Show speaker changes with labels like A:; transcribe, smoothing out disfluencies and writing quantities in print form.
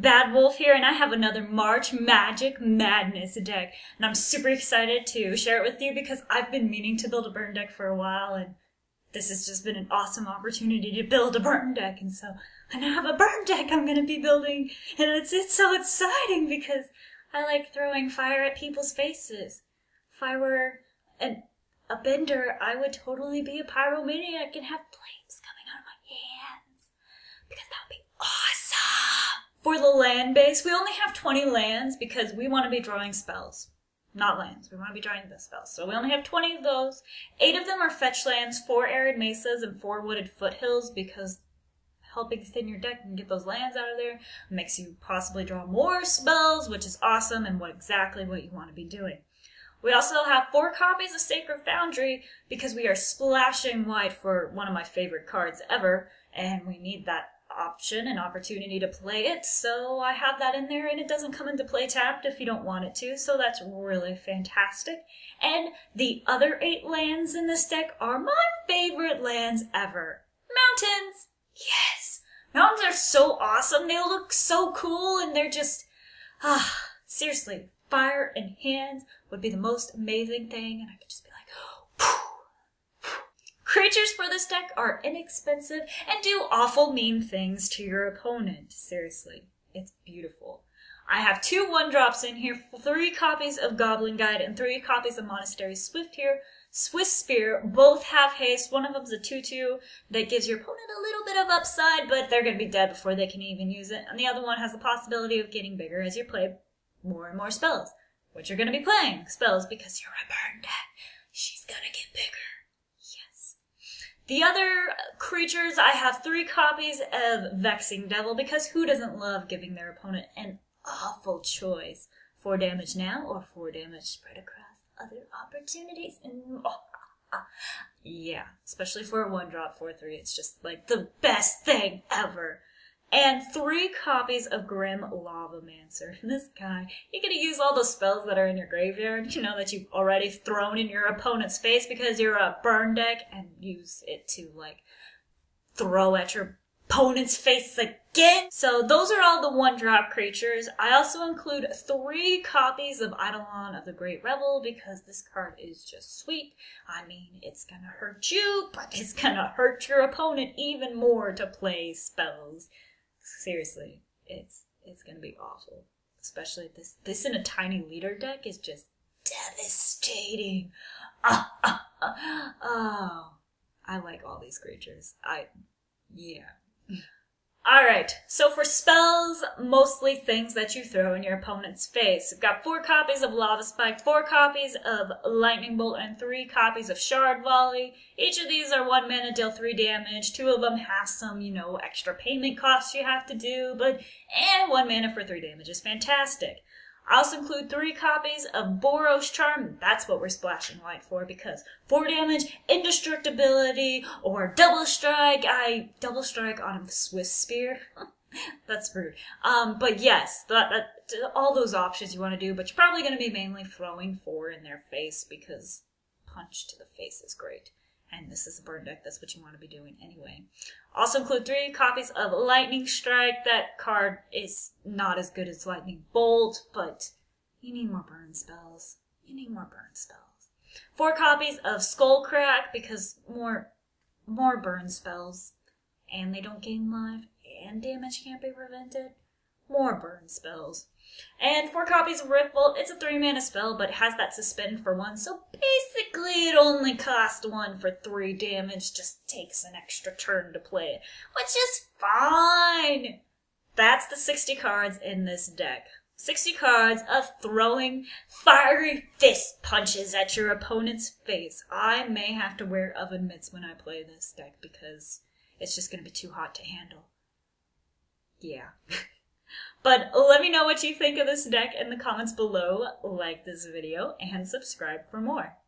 A: Bad Wolf here, and I have another March Magic Madness deck, and I'm super excited to share it with you because I've been meaning to build a burn deck for a while, and this has just been an awesome opportunity to build a burn deck, and so I now have a burn deck I'm going to be building, and it's so exciting because I like throwing fire at people's faces. If I were a bender, I would totally be a pyromaniac and have flames coming out of my hands, because that would be awesome. For the land base, we only have 20 lands because we want to be drawing spells. Not lands, we want to be drawing the spells. So we only have 20 of those. 8 of them are fetch lands, 4 arid mesas, and 4 wooded foothills, because helping thin your deck and get those lands out of there makes you possibly draw more spells, which is awesome and exactly what you want to be doing. We also have 4 copies of Sacred Foundry because we are splashing white for one of my favorite cards ever, and we need that option and opportunity to play it, so I have that in there, and it doesn't come into play tapped if you don't want it to, so that's really fantastic. And the other 8 lands in this deck are my favorite lands ever. Mountains! Yes! Mountains are so awesome, they look so cool, and they're just, seriously, fire in hands would be the most amazing thing, and I could just be like, phew. Creatures for this deck are inexpensive and do awful mean things to your opponent. Seriously, it's beautiful. I have 2 1-drops in here, 3 copies of Goblin Guide, and 3 copies of Monastery Swift here. Swiss Spear, both have haste. One of them's a 2/2 that gives your opponent a little bit of upside, but they're going to be dead before they can even use it. And the other one has the possibility of getting bigger as you play more and more spells, which you're going to be playing spells because you're a burn deck. She's going to get bigger. The other creatures, I have 3 copies of Vexing Devil, because who doesn't love giving their opponent an awful choice? 4 damage now, or 4 damage spread across other opportunities. And yeah, especially for a 1-drop 4/3, it's just like the best thing ever. And 3 copies of Grim Lavamancer. This guy, you're going to use all those spells that are in your graveyard, that you've already thrown in your opponent's face because you're a burn deck, and use it to, throw at your opponent's face again. So those are all the 1-drop creatures. I also include 3 copies of Eidolon of the Great Revel because this card is just sweet. I mean, it's going to hurt you, but it's going to hurt your opponent even more to play spells. Seriously, it's gonna be awful. Especially this in a tiny leader deck is just devastating. Oh, I like all these creatures. Yeah. Alright, so for spells, mostly things that you throw in your opponent's face. I've got 4 copies of Lava Spike, 4 copies of Lightning Bolt, and 3 copies of Shard Volley. Each of these are 1 mana, deal 3 damage. 2 of them have some, extra payment costs you have to do, but 1 mana for 3 damage is fantastic. I also include 3 copies of Boros Charm. That's what we're splashing white for, because 4 damage, indestructibility, or double strike. Double strike on a Swiss Spear. That's rude. But yes, all those options you want to do, but you're probably going to be mainly throwing 4 in their face because punch to the face is great. And this is a burn deck, that's what you want to be doing anyway. Also include 3 copies of Lightning Strike. That card is not as good as Lightning Bolt, but you need more burn spells. 4 copies of Skullcrack, because more burn spells. And they don't gain life, and damage can't be prevented. More burn spells. And 4 copies of Riftbolt. It's a 3 mana spell, but it has that suspend for 1, so basically it only costs 1 for 3 damage, just takes an extra turn to play it, which is fine. That's the 60 cards in this deck. 60 cards of throwing fiery fist punches at your opponent's face. I may have to wear oven mitts when I play this deck because it's just going to be too hot to handle. Yeah. But let me know what you think of this deck in the comments below, like this video, and subscribe for more.